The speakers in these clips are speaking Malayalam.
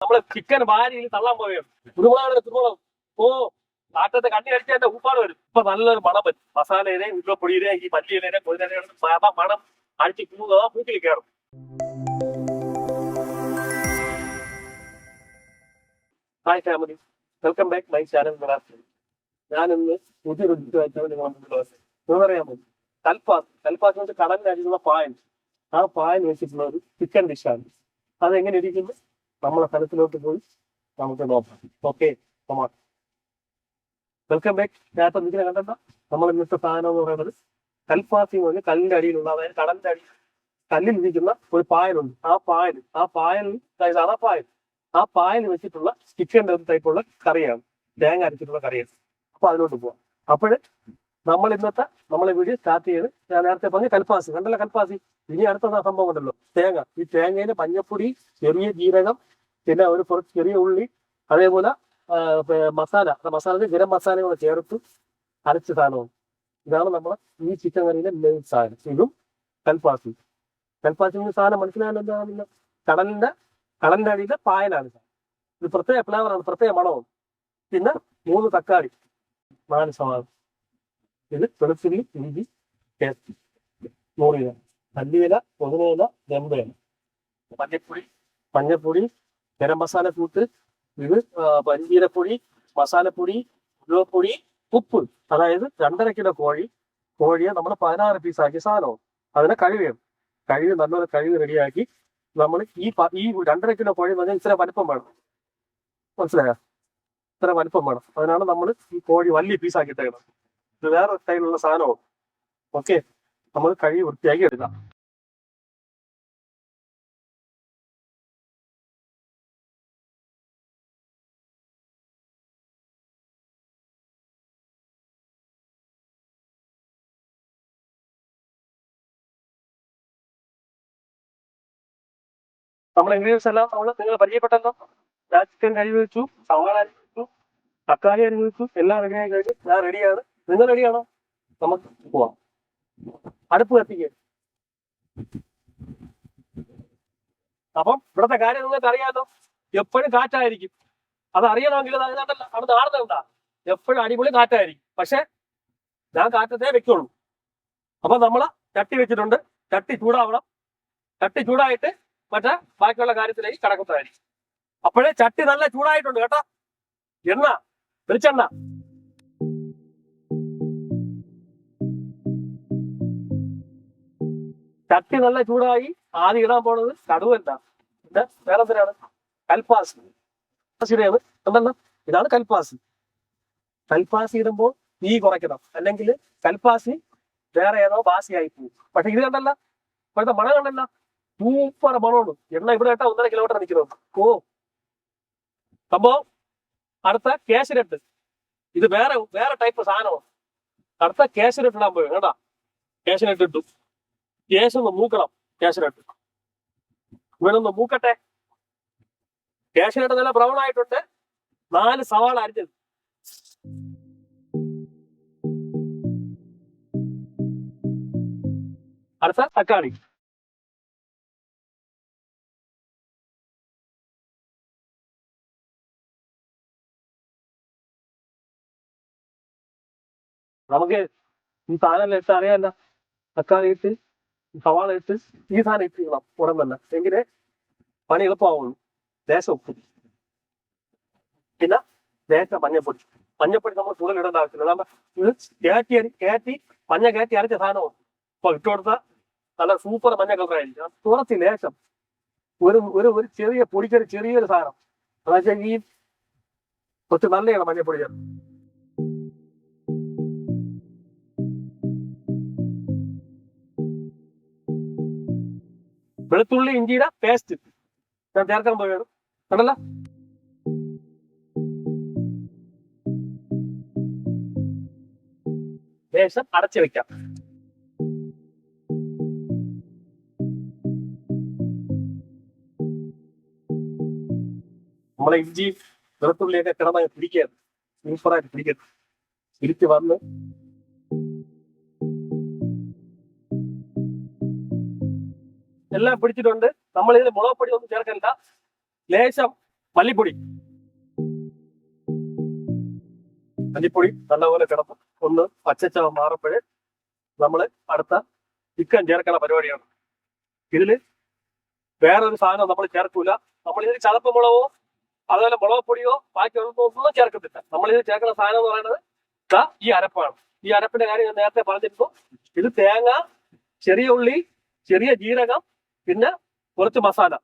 നമ്മള് ചിക്കൻ ഭാര്യയിൽ തള്ളാൻ പോവുകയാണ്. കുരുമുളക് ഓ കാറ്റത്തെ കണ്ണി അടിച്ചാൽ എന്റെ ഉപ്പാട് വരും. ഇപ്പൊ നല്ലൊരു മണം വരും. മസാലയിലെ ഉരുളപ്പൊടിയിലെ ഈ മല്ലിയിലെ കൊതിരയുടെ മണം അടിച്ച് മൂക്കിൽ കയറും. Hi family, welcome back my channel. ഞാനിന്ന് പുതിയൊരു ഡിഷായിട്ടാണ് നിങ്ങളെ മുന്നിൽ വന്നത്. നിങ്ങളറിയാമോ, കൽപ്പാസ് വെച്ച് കടലിൽ അടിക്കുന്ന പായൻ. ആ പായൻ വെച്ചിട്ടുള്ള ഒരു ചിക്കൻ ഡിഷാണ്. അതെങ്ങനെ ഇരിക്കുന്നു നമ്മളെ സ്ഥലത്തിലോട്ട് പോയി നമുക്ക് നോക്കാം. Okay, welcome back. ഞാനിപ്പോ നിങ്ങളെ കണ്ടെന്ന നമ്മൾ ഇന്നത്തെ സാധനം എന്ന് പറയുന്നത് കൽപ്പാസി എന്ന് പറഞ്ഞാൽ കല്ലിന്റെ അടിയിലുള്ള, അതായത് കടലിന്റെ അടി കല്ലിലിരിക്കുന്ന ഒരു പായലുണ്ട്. ആ പായൽ ഇതാണ് ആ പായൽ വെച്ചിട്ടുള്ള ചിക്കൻ്റെ ഒരു ടൈപ്പുള്ള കറിയാണ്, തേങ്ങ അരച്ചിട്ടുള്ള കറിയാണ്. അപ്പൊ അതിലോട്ട് പോവാം. അപ്പോഴ് നമ്മളെ വീഡിയോ സ്റ്റാർട്ട് ചെയ്ത് ഞാൻ നേരത്തെ പറഞ്ഞ കൽപ്പാസി കണ്ടല്ലോ. കൽപ്പാസി ഇനി അടുത്ത സംഭവം ഉണ്ടല്ലോ, തേങ്ങ. ഈ തേങ്ങയില് മഞ്ഞപ്പൊടി, ചെറിയ ജീരകം, പിന്നെ ഒരു കുറച്ച് ചെറിയ ഉള്ളി, അതേപോലെ മസാല ഗരം മസാലകൾ ചേർത്ത് അരച്ച സാധനമാണ്. ഇതാണ് നമ്മളെ ഈ ചിക്കൻ കറിയിലെ മെയിൻ സാധനം. ഇതും കൽപ്പാസി. സാധനം മനസ്സിലായാലും എന്താ, കടലിന്റെ അടിയിലെ പായലാണ്. ഇത് പ്രത്യേക ഫ്ലേവറാണ്, പ്രത്യേക മണവും. പിന്നെ 3 തക്കാളി, 4 സവാള, ഇത് വെളുത്തുള്ളി, ഇഞ്ചി പേസ്റ്റ്, 100 gram, മല്ലിയില, പുതിനയില, വെമ്പയില, മഞ്ഞപ്പൊടി, ഗരം മസാല കൂട്ട്, ഇത് പഞ്ചീരപ്പൊടി, മസാലപ്പൊടി, ഉരുവപ്പൊടി, ഉപ്പ്. അതായത് 2.5 കിലോ കോഴിയെ നമ്മൾ 16 പീസാക്കിയ സാധനവും. അതിനെ കഴുകി നല്ലൊരു കഴുകി റെഡിയാക്കി നമ്മൾ ഈ 2.5 കിലോ കോഴി എന്ന് പറഞ്ഞാൽ ഇത്ര വലിപ്പം വേണം. മനസ്സിലായോ? ഇത്ര വലിപ്പം വേണം. അതിനാണ് നമ്മൾ ഈ കോഴി വലിയ പീസാക്കി ഇട്ടേക്കുന്നത്. ഇത് വേറെ സ്റ്റൈലുള്ള സാധനവും. ഓക്കെ, നമ്മൾ കഴുകി വൃത്തിയാക്കി എടുക്കാം. നമ്മൾ ഇൻഗ്രീഡിയൻസ് എല്ലാം നിങ്ങൾ പരിചയപ്പെട്ടല്ലോ. ഞാൻ ചിക്കൻ കഴുകി വെച്ചു, സവാള അരിഞ്ഞു വെച്ചു, തക്കാളി അരിഞ്ഞു വെച്ചു, എല്ലാം റെഡിയായി കഴിഞ്ഞു. ഞാൻ റെഡിയാണ്. നിങ്ങൾ റെഡിയാണോ? നമുക്ക് പോവാം. അടുപ്പ് കത്തിക്കുക. അപ്പം ഇവിടുത്തെ കാര്യം നിങ്ങൾക്ക് അറിയാമല്ലോ, എപ്പോഴും കാറ്റായിരിക്കും. അത് അറിയണമെങ്കിൽ അവിടെ നാടുന്നുണ്ടാ, എപ്പോഴും അടിപൊളി കാറ്റായിരിക്കും. പക്ഷെ ഞാൻ കാറ്റത്തേ വെക്കുള്ളൂ. അപ്പൊ നമ്മള് ചട്ടി വെച്ചിട്ടുണ്ട്. ചട്ടി ചൂടാവണം. ചട്ടി ചൂടായിട്ട് മറ്റേ ബാക്കിയുള്ള കാര്യത്തിലേക്ക് കടക്കുന്നതായിരിക്കും. അപ്പോഴേ ചട്ടി നല്ല ചൂടായിട്ടുണ്ട് കേട്ടോ. വെളിച്ചെണ്ണ ചട്ടി നല്ല ചൂടായി. ആദ്യം ഇടാൻ പോണത് കടുവല്ല, പിന്നെ വേറെ എന്തിനാണ്, കൽപ്പാസി. എന്തെല്ലാം ഇതാണ് കൽപ്പാസി. ഇടുമ്പോൾ തീ കുറയ്ക്കണം, അല്ലെങ്കിൽ കൽപ്പാസി വേറെ ഏതോ ബാസിയായി പോകും. പക്ഷെ ഇത് കണ്ടല്ല, ഇപ്പോഴത്തെ മണം കണ്ടല്ല, സൂപ്പർ മണമുണ്ട്. എണ്ണ ഇവിടെ കേട്ടാ 1.5 കിലോമീറ്റർ നിൽക്കുന്നത്. സംഭവം അടുത്ത കേശരട്ട്. ഇത് വേറെ ടൈപ്പ് സാധനമാണ്. അടുത്ത കേശരട്ട് ഇടാൻ പോയി കേട്ടാ. കേശരട്ട് ഇട്ടു. കേശൊന്ന് മൂക്കണം. കേശരട്ട് ഇവനൊന്ന് മൂക്കട്ടെ. കേശരട്ട് നല്ല ബ്രൗൺ ആയിട്ടുണ്ട്. 4 സവാള അരിഞ്ഞത്, അടുത്ത തക്കാളി, നമുക്ക് ഈ സാധനം ഇട്ട് അറിയാമല്ല. തക്കാളി ഇട്ട്, സവാള ഇട്ട്, ഈ സാധനം ഇട്ടിക്കണം ഉടൻ തന്നെ, എങ്കിലേ പണി എളുപ്പമാവുള്ളൂ. ലേശം ഉപ്പ്, പിന്നെ ലേശം മഞ്ഞപ്പൊടി. നമ്മൾ കൂടുതൽ ഇടേണ്ട ആവശ്യമില്ല. ഇത് കയറ്റി മഞ്ഞ കയറ്റി അരച്ച സാധനവും ഇപ്പൊ ഇട്ട് കൊടുത്താൽ നല്ല സൂപ്പർ മഞ്ഞ കളറായിരിക്കും. കുറച്ച് ലേശം ഒരു ചെറിയ പൊടിക്കൊരു ചെറിയൊരു സാധനം, എന്ന് വെച്ചാൽ ഈ കുറച്ച് നല്ലതാണ് മഞ്ഞപ്പൊടി ചേർത്ത്. വെളുത്തുള്ളി ഇഞ്ചിയുടെ പേസ്റ്റ് ഞാൻ ചേർക്കാൻ പോവുകയാണ്. കണ്ടല്ല, ലേശം അടച്ചു വെക്കാം. നമ്മളെ ഇഞ്ചി വെളുത്തുള്ളിയൊക്കെ കിടന്നായി പിടിക്കുകയാണ്. സൂപ്പറായിട്ട് പിടിക്കുന്നു. തിരിച്ച് വന്ന് എല്ലാം പിടിച്ചിട്ടുണ്ട്. നമ്മൾ ഇതിൽ മുളക് പൊടി ഒന്നും ചേർക്കണ്ട. ലേശം മല്ലിപ്പൊടി മല്ലിപ്പൊടി നല്ലപോലെ കിടന്ന് ഒന്ന് പച്ചച്ചവ മാറുമ്പോഴേ നമ്മൾ അടുത്ത ചിക്കൻ ചേർക്കണ പരിപാടിയാണ്. ഇതില് വേറൊരു സാധനം നമ്മൾ ചേർക്കൂല. നമ്മൾ ഇതിൽ ചതപ്പ് മുളകോ അതുപോലെ മുളക് പൊടിയോ ബാക്കി ഒന്നും ചേർക്കത്തില്ല. നമ്മൾ ഇത് ചേർക്കുന്ന സാധനം എന്ന് പറയുന്നത് ഈ അരപ്പാണ്. ഈ അരപ്പിന്റെ കാര്യം ഞാൻ നേരത്തെ പറഞ്ഞിരുന്നു. ഇത് തേങ്ങ, ചെറിയ ഉള്ളി, ചെറിയ ജീരകം, പിന്നെ കുറച്ച് മസാല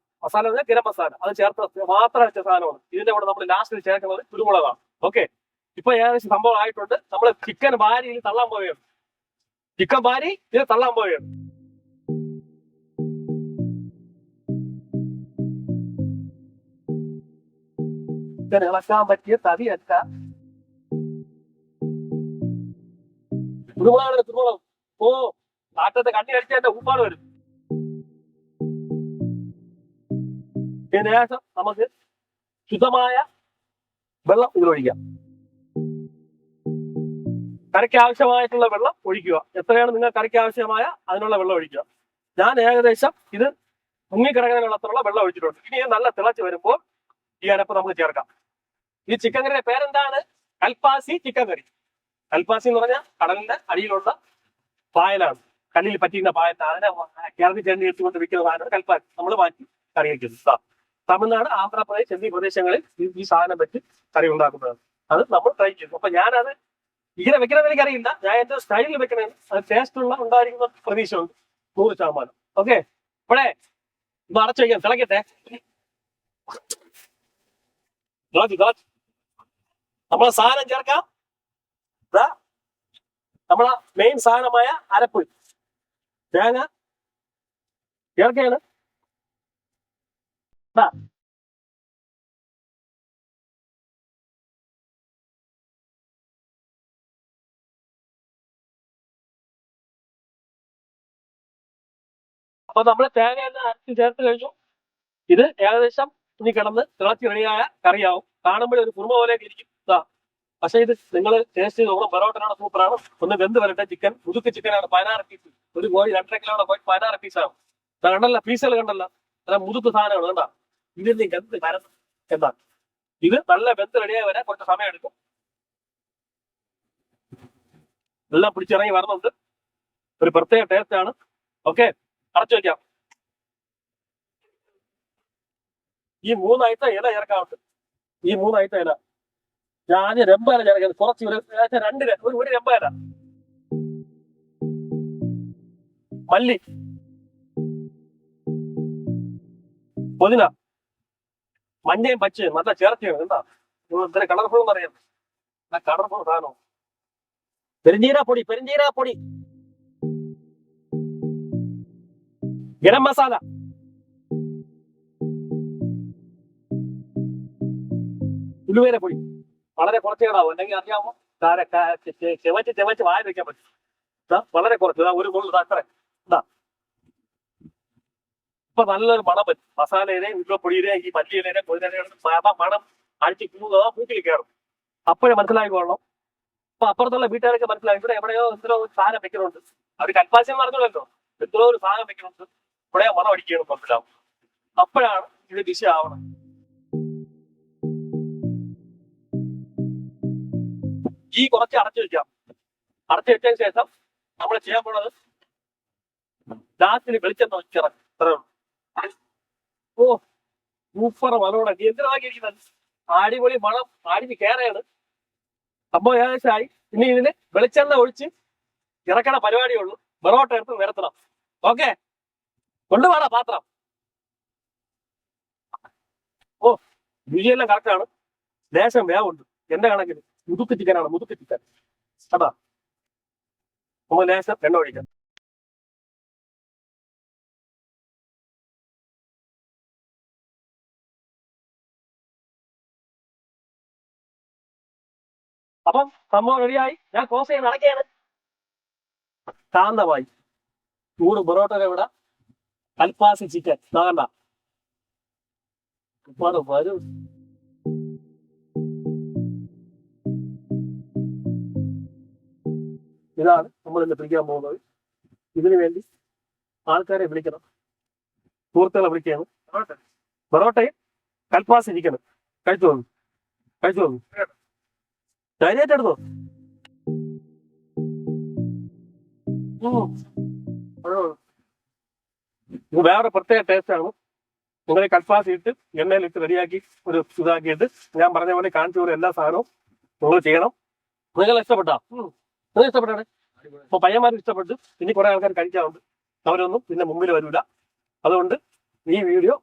ഗരം മസാല അത് ചേർത്ത് മാത്രം അരച്ച സാധനമാണ്. ഇതിന്റെ കൂടെ നമ്മൾ ലാസ്റ്റിൽ ചേർക്കുന്നത് കുരുമുളകാണ്. ഓക്കെ, ഇപ്പൊ ഏകദേശം സംഭവം ആയിട്ടുണ്ട്. നമ്മൾ ചിക്കൻ ഭാരി ഇത് തള്ളാൻ പോവുകയാണ്. ചിക്കൻ ഭാരി ഇത് തള്ളാൻ പോവുകയാണ്. ചിക്കൻ ഇളക്കാൻ പറ്റിയ തവിയല്ല. കുരുമുളക് ഓ നാട്ടത്തെ കണ്ണി അടിച്ച എന്റെ ഉപ്പാട് വരും. ഇതിന് ശേഷം നമുക്ക് ശുദ്ധമായ വെള്ളം ഇതിലൊഴിക്കാം. കറിക്ക് ആവശ്യമായിട്ടുള്ള വെള്ളം ഒഴിക്കുക. എത്രയാണ് നിങ്ങൾ കറിക്ക് ആവശ്യമായ അതിനുള്ള വെള്ളം ഒഴിക്കുക. ഞാൻ ഏകദേശം ഇത് മുങ്ങിക്കിടക്കുന്ന വെള്ളത്തിലുള്ള വെള്ളം ഒഴിച്ചിട്ടുണ്ട്. ഇനി നല്ല തിളച്ച് വരുമ്പോൾ ഈ അരപ്പ് നമുക്ക് ചേർക്കാം. ഈ ചിക്കൻ കറിയുടെ പേരെന്താണ്? കൽപ്പാസി ചിക്കൻ കറി. കൽപ്പാസി എന്ന് പറഞ്ഞാൽ കടലിന്റെ അടിയിലുള്ള പായലാണ്, കല്ലിൽ പറ്റിയിരുന്ന പായലാണ്. അതിനെ കേരളത്തിൽ ചെണ്ടി എടുത്തുകൊണ്ട് വിൽക്കുന്ന സാധനമാണ് കൽപ്പാസി. നമ്മൾ മാറ്റി കറി വയ്ക്കുന്നത്. തമിഴ്നാട്, ആന്ധ്രാപ്രദേശ് എന്നീ പ്രദേശങ്ങളിൽ ഈ സാധനം വെച്ച് കറി ഉണ്ടാക്കുന്നതാണ്. അത് നമ്മൾ ട്രൈ ചെയ്തു. അപ്പൊ ഞാനത് ഇങ്ങനെ വെക്കണമെന്ന് എനിക്കറിയില്ല. ഞാൻ എന്റെ സ്റ്റൈലിൽ വെക്കണേ. അത് ടേസ്റ്റ് ഉണ്ടായിരിക്കുന്ന പ്രതീക്ഷയുണ്ട് 100%. ഓക്കെ, ഇപ്പോഴേ ഇത് അടച്ചു വയ്ക്കാം. തിളക്കട്ടെ. നമ്മളെ സാധനം ചേർക്കാം. നമ്മളെ മെയിൻ സാധനമായ അരപ്പ് തേങ്ങ ചേർക്കയാണ്. അപ്പൊ നമ്മള് തേങ്ങ അരച്ച് ചേർത്ത് കഴിഞ്ഞു. ഇത് ഏകദേശം ഇനി കിടന്ന് തിളച്ച് റെഡിയായ കറിയാവും. കാണുമ്പോൾ ഒരു കുറുമ പോലെ ഇരിക്കും. പക്ഷെ ഇത് നിങ്ങൾ ടേസ്റ്റ് ചെയ്ത് നോക്കണം. പൊറോട്ടനാണ്, സൂപ്പറാണ്. ഒന്ന് വെന്ത് വരട്ടെ. ചിക്കൻ മുതുക്ക് ചിക്കനാണ്. 16 പീസ്. ഒരു കോഴി 2.5 കിലോയുടെ കോഴി 16 പീസാണ്. കണ്ടല്ല, പീസുകൾ കണ്ടല്ല, നല്ല മുതുക്ക് സാധനമാണ്. കണ്ടാ ഇതിന് എന്ത് മരം എന്താ. ഇത് നല്ല വെന്ത് റെഡിയായി വരാൻ കുറച്ച് സമയം എടുക്കും. എല്ലാം പിടിച്ചിറങ്ങി വരുന്നുണ്ട്. ഒരു പ്രത്യേക ടേസ്റ്റ് ആണ്. ഓക്കെ, അടച്ചു വയ്ക്കാം. ഈ 3 ഐറ്റം ഇല ചേർക്കാറുണ്ട്. ഈ 3 ഐറ്റം ഇല ഞാൻ രമ്പല ചേർക്കുന്നത്. കുറച്ച് ഒരു രമ്പല, മല്ലി, പുതിന, മഞ്ഞയും പച്ചയും നല്ല ചേർച്ചയാണ്. എന്താ ഇത്ര കളർഫുൾ എന്നറിയാം. കളർഫുൾ സാധനം. പെരിഞ്ചീരപ്പൊടി, ഗരം മസാല, ഉലുവേര പൊടി വളരെ കുറച്ച് ഇടാവും. അല്ലെങ്കിൽ അറിയാമോ, ചെവച്ച് വായ വെക്കാൻ പറ്റും. വളരെ കുറച്ച്. ഒരു മുള്ള അത്ര. ഇപ്പൊ നല്ലൊരു മണം പറ്റും. മസാലയുടെയും ഉരുളപ്പൊടിയുടെയും ഈ മല്ലിയിലേയും പുതിനയുടെയും മണം അടിച്ച് മൂക്കിൽ കയറും. അപ്പോഴേ മനസ്സിലായിക്കോളണം. അപ്പൊ അപ്പുറത്തുള്ള വീട്ടുകാരൊക്കെ മനസ്സിലായി ഇവിടെ എവിടെയോ എന്തോ ഒരു സാധനം വെക്കുന്നുണ്ട്. അവർ കൽപ്പാശം പറഞ്ഞല്ലോ, എത്രയോ ഒരു സാധനം വെക്കുന്നുണ്ട്, ഇവിടെ മണം അടിക്കണം മനസ്സിലാവും. അപ്പോഴാണ് ഇത് ഡിഷ് ആവണം. ഈ കുറച്ച് അടച്ചു വെക്കാം. അടച്ചു വെച്ചതിന് ശേഷം നമ്മൾ ചെയ്യാൻ പോണത് ലാസ്റ്റിന് വെളിച്ചെണ്ണ വെച്ചിറങ്ങും. ഓ സൂപ്പർ മണോടെ നീ എന്തിനാക്കിയിരിക്കുന്നത്. അടിപൊളി മണം അടിഞ്ഞ് കയറയാണ്. സംഭവം ഏകദേശമായി. ഇനി ഇതിന് വെളിച്ചെണ്ണ ഒഴിച്ച് ഇറക്കണ പരിപാടിയുള്ളൂ. ബറോട്ട എടുത്ത് നിരത്തണം. ഓക്കെ, കൊണ്ടുപോകണം പാത്രം. ഓ രുചിയെല്ലാം കറക്റ്റാണ്. ലേശം വേവുണ്ട്. എന്റെ കണക്കിന് മുതുക്ക് ചിക്കനാണ്. മുതുക്ക് ചിക്കൻ കേട്ടാ. നമ്മൾ ലേശം എണ്ണ ഒഴിക്കാം. അപ്പം സംഭവം റെഡിയായി. ഞാൻ ക്ലോസ് ചെയ്യാൻ നടക്കുകയാണ്. ശാന്തമായി ചൂട് പൊറോട്ടയുടെ ഇവിടെ കൽപ്പാസി ചിക്കൻ കണ്ട വരും. ഇതാണ് നമ്മൾ ഇന്ന് പിടിക്കാൻ പോകുന്നത്. ഇതിനു വേണ്ടി ആൾക്കാരെ വിളിക്കണം, സുഹൃത്തുക്കളെ വിളിക്കണം. പൊറോട്ടയും കൽപ്പാസി ചിക്കനും കഴിച്ചു വന്നു കഴിച്ചു വന്നു ധൈര്യമായിട്ട് എടുത്തോ. ഇത് വേറെ പ്രത്യേക ടേസ്റ്റാണ്. നിങ്ങൾ കൽപ്പാസി ഇട്ട് എണ്ണയിലിട്ട് റെഡിയാക്കി ഒരു ഇതാക്കിയിട്ട് ഞാൻ പറഞ്ഞ പോലെ കാണിച്ചു പോലെ എല്ലാ സാധനവും നിങ്ങൾ ചെയ്യണം. നിങ്ങൾ ഇഷ്ടപ്പെട്ടാ? നിങ്ങൾ ഇഷ്ടപ്പെട്ടാണ്. അപ്പൊ പയ്യന്മാർക്ക് ഇഷ്ടപ്പെട്ടു. ഇനി കുറെ ആൾക്കാർ കഴിക്കാറുണ്ട്, അവരൊന്നും പിന്നെ മുമ്പിൽ വരില്ല. അതുകൊണ്ട് ഈ വീഡിയോ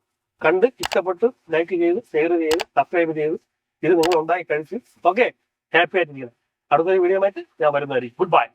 കണ്ട് ഇഷ്ടപ്പെട്ട് ലൈക്ക് ചെയ്ത് ഷെയർ ചെയ്ത് സബ്സ്ക്രൈബ് ചെയ്ത് ഇത് നിങ്ങൾ ഉണ്ടാക്കി കഴിച്ച് ഓക്കെ ഹാപ്പി ആയിട്ടിരിക്കണം. അടുത്തൊരു വീഡിയോ ആയിട്ട് ഞാൻ വരുന്നതായിരിക്കും. Good bye.